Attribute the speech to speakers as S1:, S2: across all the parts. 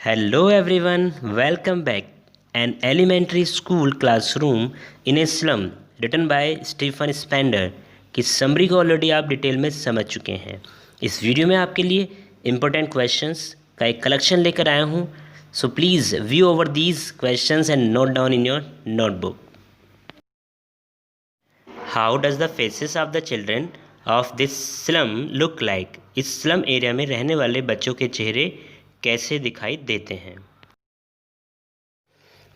S1: Hello everyone, welcome back. An elementary school classroom in a slum written by Stephen Spender की summary को already आप detail में समझ चुके हैं। इस वीडियो में आपके लिए इम्पोर्टेंट क्वेश्चंस का एक कलेक्शन लेकर आया हूँ। So please view over these questions and note down in your notebook. How does the faces of the children of this slum look like? इस स्लम एरिया में रहने वाले बच्चों के चेहरे कैसे दिखाई देते हैं?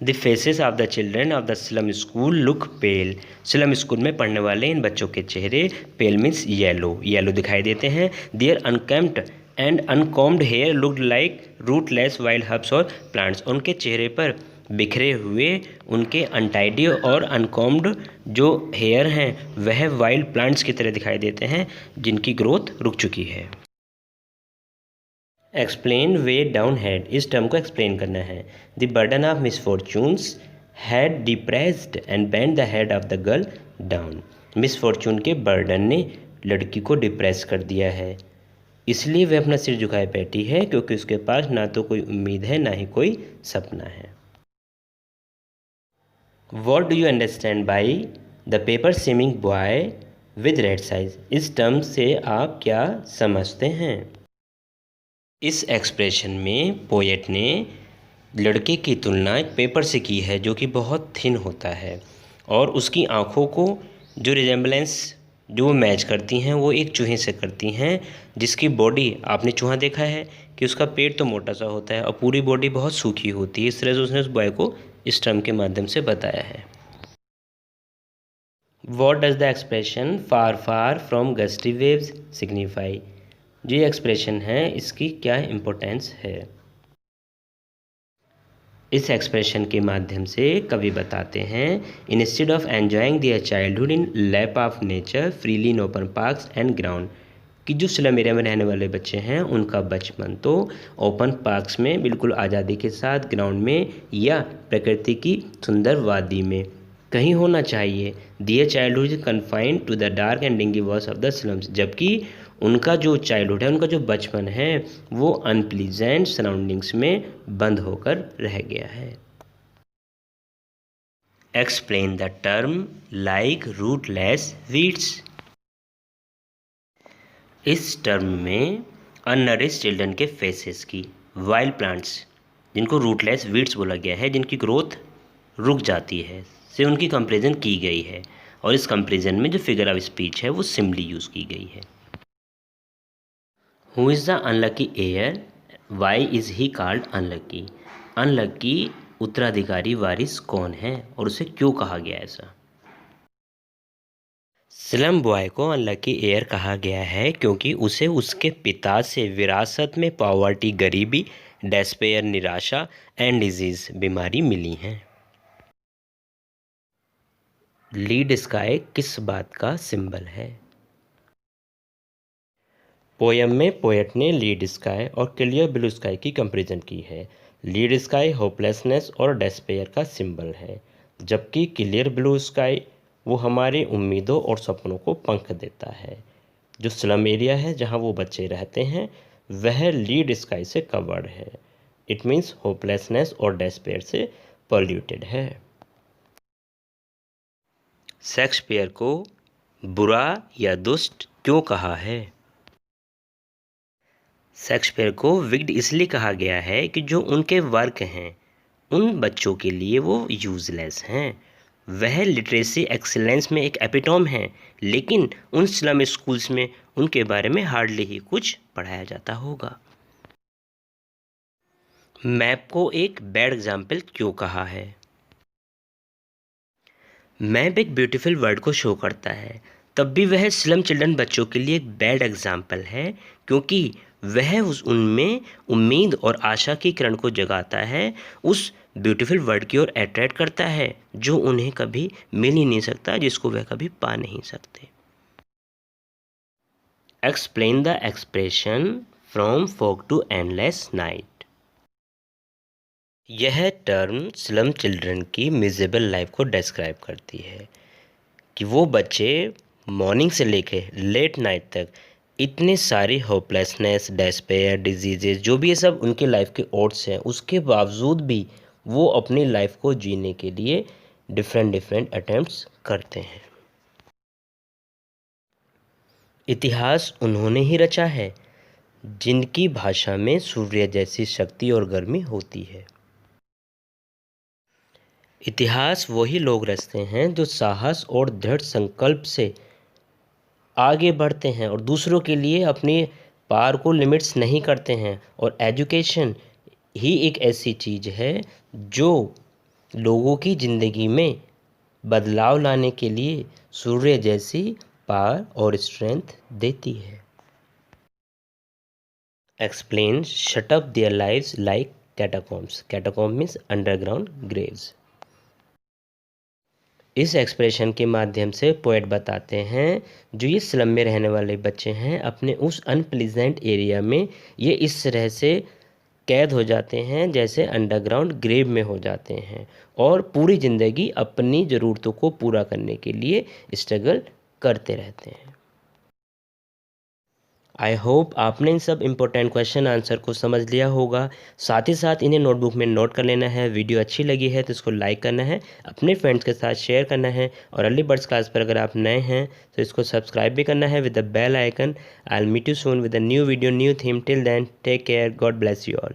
S1: The faces of the children of the slum school look pale. Slum school में पढ़ने वाले इन बच्चों के चेहरे पेल मीन्स येलो दिखाई देते हैं। Their unkempt and uncombed hair look like rootless wild herbs और प्लांट्स। उनके चेहरे पर बिखरे हुए उनके अनटाइडी और अनकॉम्ड जो हेयर हैं वह वाइल्ड प्लांट्स की तरह दिखाई देते हैं जिनकी ग्रोथ रुक चुकी है। एक्सप्लेन वे डाउन हेड। इस टर्म को एक्सप्लेन करना है। The burden of misfortunes had depressed and bend the head of the girl down. Misfortune के बर्डन ने लड़की को डिप्रेस कर दिया है, इसलिए वह अपना सिर झुकाए बैठी है क्योंकि उसके पास ना तो कोई उम्मीद है ना ही कोई सपना है। What do you understand by the paper swimming boy with red size? इस टर्म से आप क्या समझते हैं? इस एक्सप्रेशन में पोएट ने लड़के की तुलना एक पेपर से की है जो कि बहुत थिन होता है और उसकी आँखों को जो रिजेम्बलेंस जो वो मैच करती हैं वो एक चूहे से करती हैं जिसकी बॉडी, आपने चूहा देखा है कि उसका पेट तो मोटा सा होता है और पूरी बॉडी बहुत सूखी होती है। इस तरह से उसने उस बॉय को इस टर्म के माध्यम से बताया है। What does the expression far far from gusty waves signify? जो ये एक्सप्रेशन है इसकी क्या इम्पोर्टेंस है? इस एक्सप्रेशन के माध्यम से कवि बताते हैं, instead of enjoying their childhood in lap of nature freely in open parks and ground, कि जो स्लम एरिया में रहने वाले बच्चे हैं उनका बचपन तो ओपन पार्क्स में बिल्कुल आज़ादी के साथ ग्राउंड में या प्रकृति की सुंदर वादी में कहीं होना चाहिए। Their childhood is confined to the dark and dingy walls of the slums, जबकि उनका जो चाइल्डहुड है, उनका जो बचपन है वो अनप्लीजेंट सराउंडिंग्स में बंद होकर रह गया है। Explain the term like rootless weeds. इस टर्म में अननरिश्ड चिल्ड्रन के फेसेस की वाइल्ड प्लांट्स जिनको रूटलेस वीड्स बोला गया है, जिनकी ग्रोथ रुक जाती है, से उनकी कंपेरिजन की गई है और इस कंपेरिजन में जो फिगर ऑफ स्पीच है वो सिम्बली यूज़ की गई है। Who is the unlucky heir? Why is he called unlucky? Unlucky उत्तराधिकारी वारिस कौन है और उसे क्यों कहा गया ऐसा? स्लम बॉय को अनलकी हेयर कहा गया है क्योंकि उसे उसके पिता से विरासत में पॉवर्टी, गरीबी, डेस्पेयर, निराशा एंड डिजीज बीमारी मिली हैं। लीड स्काई किस बात का सिंबल है? पोयम में पोएट ने लीड स्काई और क्लियर ब्लू स्काई की कंपैरिजन की है। लीड स्काई होपलेसनेस और डेस्पेयर का सिंबल है, जबकि क्लियर ब्लू स्काई वो हमारी उम्मीदों और सपनों को पंख देता है। जो स्लम एरिया है जहाँ वो बच्चे रहते हैं वह लीड स्काई से कवर्ड है। इट मीन्स होपलेसनेस और डेस्पेयर से पॉल्यूटेड है। शेक्सपियर को बुरा या दुष्ट क्यों कहा है? शेक्सपियर को विक्ड इसलिए कहा गया है कि जो उनके वर्क हैं उन बच्चों के लिए वो यूजलेस हैं। वह लिटरेसी एक्सीलेंस में एक एपिटोम है, लेकिन उन स्लम स्कूल्स में उनके बारे में हार्डली ही कुछ पढ़ाया जाता होगा। मैप को एक बैड एग्जाम्पल क्यों कहा है? मैप एक ब्यूटीफुल वर्ल्ड को शो करता है, तब भी वह स्लम चिल्ड्रन बच्चों के लिए एक बैड एग्जाम्पल है क्योंकि वह उनमें उम्मीद और आशा की किरण को जगाता है, उस ब्यूटीफुल वर्ल्ड की ओर अट्रैक्ट करता है जो उन्हें कभी मिल ही नहीं सकता, जिसको वह कभी पा नहीं सकते। Explain the expression from fog to endless night. यह टर्म स्लम चिल्ड्रन की मिजेबल लाइफ को डिस्क्राइब करती है कि वो बच्चे मॉर्निंग से लेके लेट नाइट तक इतने सारे होपलेसनेस, डेस्पेयर, डिजीजेज जो भी ये सब उनके लाइफ के ओट्स हैं, उसके बावजूद भी वो अपनी लाइफ को जीने के लिए डिफरेंट डिफरेंट अटेम्प्ट्स करते हैं। इतिहास उन्होंने ही रचा है जिनकी भाषा में सूर्य जैसी शक्ति और गर्मी होती है। इतिहास वही लोग रचते हैं जो साहस और दृढ़ संकल्प से आगे बढ़ते हैं और दूसरों के लिए अपनी पार को लिमिट्स नहीं करते हैं। और एजुकेशन ही एक ऐसी चीज़ है जो लोगों की ज़िंदगी में बदलाव लाने के लिए सूर्य जैसी पावर और स्ट्रेंथ देती है। Explain shut up their lives like catacombs. Catacomb means underground Graves. इस एक्सप्रेशन के माध्यम से पोएट बताते हैं जो ये स्लम में रहने वाले बच्चे हैं अपने उस अनप्लीजेंट एरिया में ये इस तरह से कैद हो जाते हैं जैसे अंडरग्राउंड ग्रेव में हो जाते हैं और पूरी ज़िंदगी अपनी ज़रूरतों को पूरा करने के लिए स्ट्रगल करते रहते हैं। आई होप आपने इन सब इम्पोर्टेंट क्वेश्चन आंसर को समझ लिया होगा। साथ ही साथ इन्हें नोटबुक में नोट कर लेना है। वीडियो अच्छी लगी है तो इसको लाइक करना है, अपने फ्रेंड्स के साथ शेयर करना है और अर्ली बर्ड्स क्लास पर अगर आप नए हैं तो इसको सब्सक्राइब भी करना है with the bell icon. I will meet you soon with a new video, new theme. Till then take care, God bless you all.